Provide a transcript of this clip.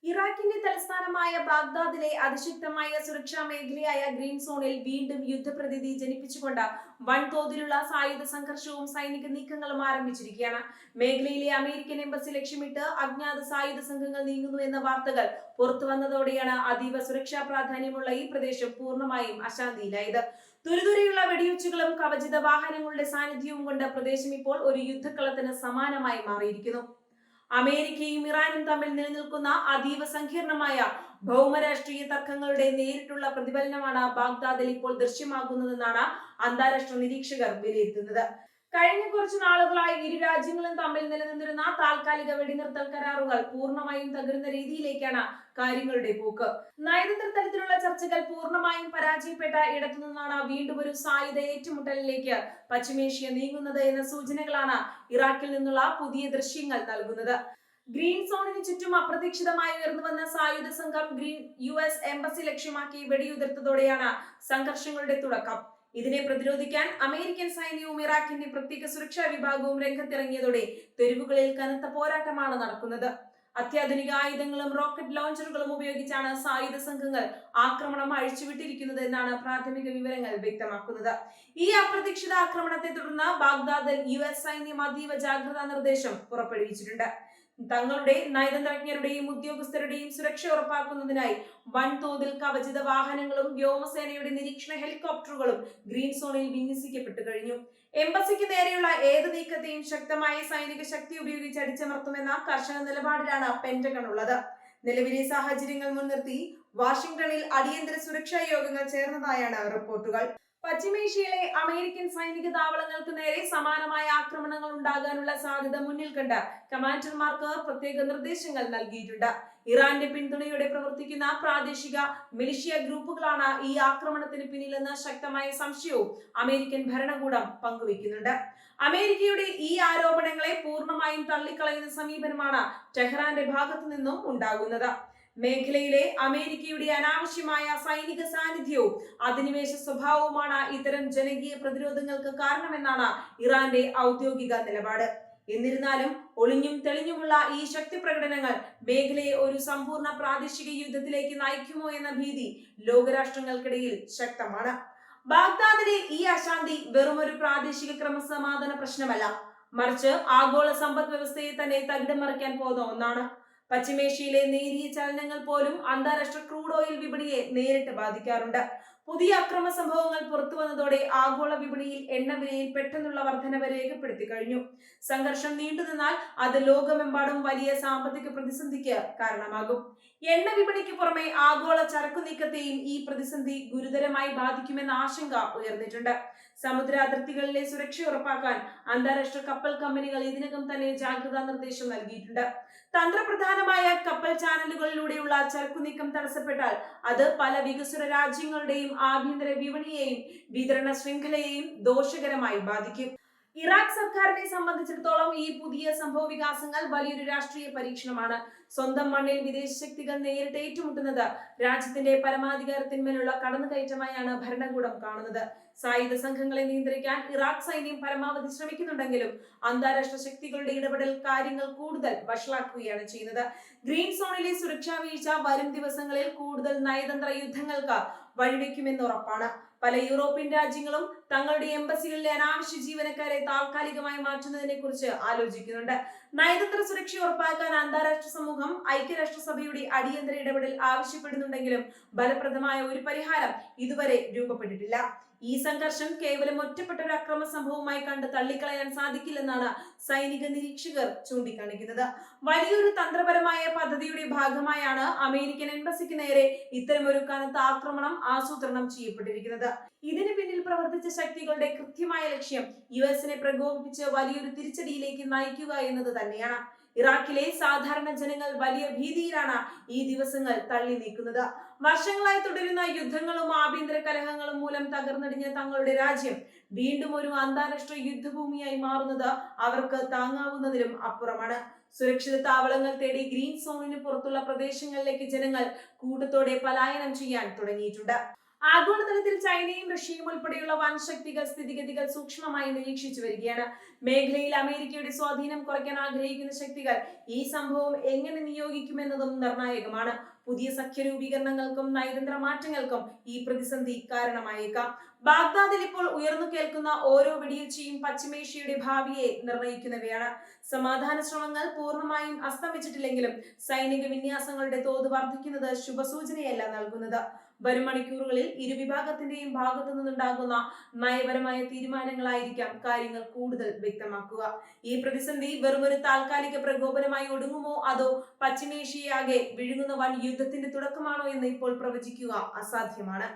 ഇറാഖിന്റെ തലസ്ഥാനമായ ബാഗ്ദാദിലെ അതിശക്തമായ സുരക്ഷാ മേഖലയായ ഗ്രീൻ സോണിൽ വീണ്ടും യുദ്ധപ്രതീതി ജനിപ്പിച്ചുകൊണ്ട് വൻതോതിലുള്ള സായുധ സംഘർഷവും സൈനിക നീക്കങ്ങളും ആരംഭിച്ചിരിക്കുകയാണ്. മേഖലയിലെ അമേരിക്കൻ എംബസി ലക്ഷ്യമിട്ട് അജ്ഞാത സായുധ സംഘങ്ങൾ നീങ്ങുന്നു എന്ന വാർത്തകൾ പുറത്തു വന്നതോടെയാണ് അതീവ സുരക്ഷാ പ്രാധാന്യമുള്ള ഈ പ്രദേശം പൂർണ്ണമായും അശാന്തിയിലായത്. തുരുതുരെയുള്ള വെടിയുച്ചകളും കവചിത വാഹനങ്ങളുടെ സാന്നിധ്യവും കൊണ്ട് പ്രദേശം ഇപ്പോൾ ഒരു യുദ്ധക്കളത്തിന് സമാനമായി മാറിയിരിക്കുന്നു. അമേരിക്കയും ഇറാനും തമ്മിൽ നിലനിൽക്കുന്ന അതീവ സങ്കീർണമായ ഭൗമരാഷ്ട്രീയ തർക്കങ്ങളുടെ നേരിട്ടുള്ള പ്രതിഫലനമാണ് ബാഗ്ദാദിൽ ഇപ്പോൾ ദൃശ്യമാകുന്നതെന്നാണ് അന്താരാഷ്ട്ര നിരീക്ഷകർ വിലയിരുത്തുന്നത്. കഴിഞ്ഞ കുറച്ചു നാളുകളായി ഇരു രാജ്യങ്ങളും തമ്മിൽ നിലനിന്നിരുന്ന താൽക്കാലിക വെടിനിർത്തൽ കരാറുകൾ പൂർണ്ണമായും തകരുന്ന രീതിയിലേക്കാണ് കാര്യങ്ങളുടെ പോക്ക്. നയതന്ത്ര തലത്തിലുള്ള ചർച്ചകൾ പൂർണ്ണമായും പരാജയപ്പെട്ട ഇടത്തുനിന്നാണ് വീണ്ടും ഒരു സായുധ ഏറ്റുമുട്ടലിലേക്ക് പശ്ചിമേഷ്യ നീങ്ങുന്നത് എന്ന സൂചനകളാണ് ഇറാഖിൽ നിന്നുള്ള പുതിയ ദൃശ്യങ്ങൾ നൽകുന്നത്. ഗ്രീൻ സോണിന് ചുറ്റും അപ്രതീക്ഷിതമായി ഉയർന്നു വന്ന സായുധ സംഘം US എംബസി ലക്ഷ്യമാക്കി വെടിയുതിർത്തതോടെയാണ് സംഘർഷങ്ങളുടെ തുടക്കം. ഇതിനെ പ്രതിരോധിക്കാൻ അമേരിക്കൻ സൈന്യവും ഇറാഖിന്റെ പ്രത്യേക സുരക്ഷാ വിഭാഗവും രംഗത്തിറങ്ങിയതോടെ തെരുവുകളിൽ കനത്ത പോരാട്ടമാണ് നടക്കുന്നത്. അത്യാധുനിക ആയുധങ്ങളും റോക്കറ്റ് ലോഞ്ചറുകളും ഉപയോഗിച്ചാണ് സായുധ സംഘങ്ങൾ ആക്രമണം അഴിച്ചുവിട്ടിരിക്കുന്നത് എന്നാണ് പ്രാഥമിക വിവരങ്ങൾ വ്യക്തമാക്കുന്നത്. ഈ അപ്രതീക്ഷിത ആക്രമണത്തെ തുടർന്ന് ബാഗ്ദാദിൽ US സൈന്യം അതീവ ജാഗ്രതാ നിർദ്ദേശം പുറപ്പെടുവിച്ചിട്ടുണ്ട്. തങ്ങളുടെ നയതന്ത്രജ്ഞരുടെയും ഉദ്യോഗസ്ഥരുടെയും സുരക്ഷ ഉറപ്പാക്കുന്നതിനായി വൻതോതിൽ കവചിത വാഹനങ്ങളും വ്യോമസേനയുടെ നിരീക്ഷണ ഹെലികോപ്റ്ററുകളും ഗ്രീൻ സോണിൽ വിന്യസിക്കപ്പെട്ടു കഴിഞ്ഞു. എംബസിക്ക് നേരെയുള്ള ഏത് നീക്കത്തെയും ശക്തമായ സൈനിക ശക്തി ഉപയോഗിച്ച് അടിച്ചമർത്തുമെന്ന കർശന നിലപാടിലാണ് പെന്റഗൺ ഉള്ളത്. നിലവിലെ സാഹചര്യങ്ങൾ മുൻനിർത്തി വാഷിംഗ്ടണിൽ അടിയന്തര സുരക്ഷാ യോഗങ്ങൾ ചേർന്നതായാണ് റിപ്പോർട്ടുകൾ. പശ്ചിമേഷ്യയിലെ അമേരിക്കൻ സൈനിക താവളങ്ങൾക്ക് നേരെ സമാനമായ ആക്രമണങ്ങൾ ഉണ്ടാകാനുള്ള സാധ്യത മുന്നിൽ കണ്ട് കമാൻഡർമാർക്ക് പ്രത്യേക നിർദ്ദേശങ്ങൾ നൽകിയിട്ടുണ്ട്. ഇറാന്റെ പിന്തുണയോടെ പ്രവർത്തിക്കുന്ന പ്രാദേശിക മിലിഷ്യ ഗ്രൂപ്പുകളാണ് ഈ ആക്രമണത്തിന് പിന്നിലെന്ന ശക്തമായ സംശയവും അമേരിക്കൻ ഭരണകൂടം പങ്കുവയ്ക്കുന്നുണ്ട്. അമേരിക്കയുടെ ഈ ആരോപണങ്ങളെ പൂർണ്ണമായും തള്ളിക്കളയുന്ന സമീപനമാണ് ടെഹ്റാന്റെ ഭാഗത്തു നിന്നും ഉണ്ടാകുന്നത്. മേഖലയിലെ അമേരിക്കയുടെ അനാവശ്യമായ സൈനിക സാന്നിധ്യവും അധിനിവേശ സ്വഭാവവുമാണ് ഇത്തരം ജനകീയ പ്രതിരോധങ്ങൾക്ക് കാരണമെന്നാണ് ഇറാന്റെ ഔദ്യോഗിക നിലപാട്. എന്നിരുന്നാലും ഒളിഞ്ഞും തെളിഞ്ഞുമുള്ള ഈ ശക്തി പ്രകടനങ്ങൾ മേഖലയെ ഒരു സമ്പൂർണ്ണ പ്രാദേശിക യുദ്ധത്തിലേക്ക് നയിക്കുമോ എന്ന ഭീതി ലോകരാഷ്ട്രങ്ങൾക്കിടയിൽ ശക്തമാണ്. ബാഗ്ദാദിലെ ഈ അശാന്തി വെറുമൊരു പ്രാദേശിക ക്രമസമാധാന പ്രശ്നമല്ല, മറിച്ച് ആഗോള സമ്പദ് വ്യവസ്ഥയെ തന്നെ തകിടം മറിക്കാൻ പോകുന്ന ഒന്നാണ്. പശ്ചിമേഷ്യയിലെ നേരിയ ചലനങ്ങൾ പോലും അന്താരാഷ്ട്ര ക്രൂഡ് ഓയിൽ വിപണിയെ നേരിട്ട് ബാധിക്കാറുണ്ട്. പുതിയ അക്രമ സംഭവങ്ങൾ പുറത്തു വന്നതോടെ ആഗോള വിപണിയിൽ എണ്ണവിലയിൽ പെട്ടെന്നുള്ള വർധനവ് രേഖപ്പെടുത്തി കഴിഞ്ഞു. സംഘർഷം നീണ്ടുനിന്നാൽ അത് ലോകമെമ്പാടും വലിയ സാമ്പത്തിക പ്രതിസന്ധിക്ക് കാരണമാകും. എണ്ണ വിപണിക്ക് പുറമെ ആഗോള ചരക്കു നീക്കത്തെയും ഈ പ്രതിസന്ധി ഗുരുതരമായി ബാധിക്കുമെന്ന ആശങ്ക ഉയർന്നിട്ടുണ്ട്. സമുദ്ര അതിർത്തികളിലെ സുരക്ഷ ഉറപ്പാക്കാൻ അന്താരാഷ്ട്ര കപ്പൽ കമ്പനികൾ ഇതിനകം തന്നെ ജാഗ്രതാ നിർദ്ദേശം നൽകിയിട്ടുണ്ട്. തന്ത്രപ്രധാനമായ കപ്പൽ ചാനലുകളിലൂടെയുള്ള ചരക്കു നീക്കം തടസ്സപ്പെട്ടാൽ അത് പല വികസ്വര രാജ്യങ്ങളുടെയും ആഭ്യന്തര വിപണിയെയും വിതരണ ശൃംഖലയെയും ദോഷകരമായി ബാധിക്കും. ഇറാഖ് സർക്കാരിനെ സംബന്ധിച്ചിടത്തോളം ഈ പുതിയ സംഭവ വികാസങ്ങൾ വലിയൊരു രാഷ്ട്രീയ പരീക്ഷണമാണ്. സ്വന്തം മണ്ണിൽ വിദേശ ശക്തികൾ നേരിട്ട് ഏറ്റുമുട്ടുന്നത് രാജ്യത്തിന്റെ പരമാധികാരത്തിന്മേലുള്ള കടന്നുകയറ്റമായാണ് ഭരണകൂടം കാണുന്നത്. സായുധ സംഘങ്ങളെ നിയന്ത്രിക്കാൻ ഇറാഖ് സൈന്യം പരമാവധി ശ്രമിക്കുന്നുണ്ടെങ്കിലും അന്താരാഷ്ട്ര ശക്തികളുടെ ഇടപെടൽ കാര്യങ്ങൾ കൂടുതൽ വഷളാക്കുകയാണ് ചെയ്യുന്നത്. ഗ്രീൻ സോണിലെ സുരക്ഷാ വീഴ്ച വരും ദിവസങ്ങളിൽ കൂടുതൽ നയതന്ത്ര യുദ്ധങ്ങൾക്ക് വഴിവെക്കുമെന്ന് ഉറപ്പാണ്. പല യൂറോപ്യൻ രാജ്യങ്ങളും തങ്ങളുടെ എംബസികളിലെ അനാവശ്യ ജീവനക്കാരെ താൽക്കാലികമായി മാറ്റുന്നതിനെ കുറിച്ച് ആലോചിക്കുന്നുണ്ട്. നയതന്ത്ര സുരക്ഷ ഉറപ്പാക്കാൻ അന്താരാഷ്ട്ര സമൂഹം ഐക്യരാഷ്ട്രസഭയുടെ അടിയന്തര ഇടപെടൽ ആവശ്യപ്പെടുന്നുണ്ടെങ്കിലും ഫലപ്രദമായ ഒരു പരിഹാരം ഇതുവരെ രൂപപ്പെട്ടിട്ടില്ല. ഈ സംഘർഷം കേവലം ഒറ്റപ്പെട്ട ഒരു അക്രമ സംഭവമായി കണ്ട് തള്ളിക്കളയാൻ സാധിക്കില്ലെന്നാണ് സൈനിക നിരീക്ഷകർ ചൂണ്ടിക്കാണിക്കുന്നത്. വലിയൊരു തന്ത്രപരമായ പദ്ധതിയുടെ ഭാഗമായാണ് അമേരിക്കൻ എംബസിക്ക് നേരെ ഇത്തരമൊരു കനത്ത ആക്രമണം ആസൂത്രണം ചെയ്യപ്പെട്ടിരിക്കുന്നത്. ഇതിന് പിന്നിൽ പ്രവർത്തിച്ച ശക്തികളുടെ കൃത്യമായ ലക്ഷ്യം US പ്രകോപിപ്പിച്ച് വലിയൊരു തിരിച്ചടിയിലേക്ക് നയിക്കുക എന്നത് തന്നെയാണ്. ഇറാഖിലെ സാധാരണ ജനങ്ങൾ വലിയ ഭീതിയിലാണ് ഈ ദിവസങ്ങൾ തള്ളി നീക്കുന്നത്. വർഷങ്ങളായി തുടരുന്ന യുദ്ധങ്ങളും ആഭ്യന്തര കലഹങ്ങളും മൂലം തകർന്നടിഞ്ഞ തങ്ങളുടെ രാജ്യം വീണ്ടും ഒരു അന്താരാഷ്ട്ര യുദ്ധഭൂമിയായി മാറുന്നത് അവർക്ക് താങ്ങാവുന്നതിലും അപ്പുറമാണ്. സുരക്ഷിത താവളങ്ങൾ തേടി ഗ്രീൻ സോണിന് പുറത്തുള്ള പ്രദേശങ്ങളിലേക്ക് ജനങ്ങൾ കൂട്ടത്തോടെ പലായനം ചെയ്യാൻ തുടങ്ങിയിട്ടുണ്ട്. ആഗോളതലത്തിൽ ചൈനയും റഷ്യയും ഉൾപ്പെടെയുള്ള വൻ ശക്തികൾ സ്ഥിതിഗതികൾ സൂക്ഷ്മമായി നിരീക്ഷിച്ചു വരികയാണ്. മേഖലയിൽ അമേരിക്കയുടെ സ്വാധീനം കുറയ്ക്കാൻ ആഗ്രഹിക്കുന്ന ശക്തികൾ ഈ സംഭവം എങ്ങനെ നിയോഗിക്കുമെന്നതും നിർണായകമാണ്. പുതിയ സഖ്യരൂപീകരണങ്ങൾക്കും നയതന്ത്ര മാറ്റങ്ങൾക്കും ഈ പ്രതിസന്ധി കാരണമായേക്കാം. ബാഗ്ദാദിൽ ഇപ്പോൾ ഉയർന്നു കേൾക്കുന്ന ഓരോ വെടിവെച്ചയും പശ്ചിമേഷ്യയുടെ ഭാവിയെ നിർണയിക്കുന്നവയാണ്. സമാധാന ശ്രമങ്ങൾ പൂർണ്ണമായും അസ്തമിച്ചിട്ടില്ലെങ്കിലും സൈനിക വിന്യാസങ്ങളുടെ തോത് വർദ്ധിക്കുന്നത് ശുഭസൂചനയല്ല നൽകുന്നത്. വരും മണിക്കൂറുകളിൽ ഇരുവിഭാഗത്തിന്റെയും ഭാഗത്തു നിന്നുണ്ടാകുന്ന നയപരമായ തീരുമാനങ്ങളായിരിക്കാം കാര്യങ്ങൾ കൂടുതൽ വ്യക്തമാക്കുക. ഈ പ്രതിസന്ധി വെറുമൊരു താൽക്കാലിക പ്രകോപനമായി ഒടുങ്ങുമോ അതോ പശ്ചിമേഷ്യയാകെ വിഴുങ്ങുന്ന വൻ യുദ്ധത്തിന്റെ തുടക്കമാണോ എന്ന് ഇപ്പോൾ പ്രവചിക്കുക അസാധ്യമാണ്.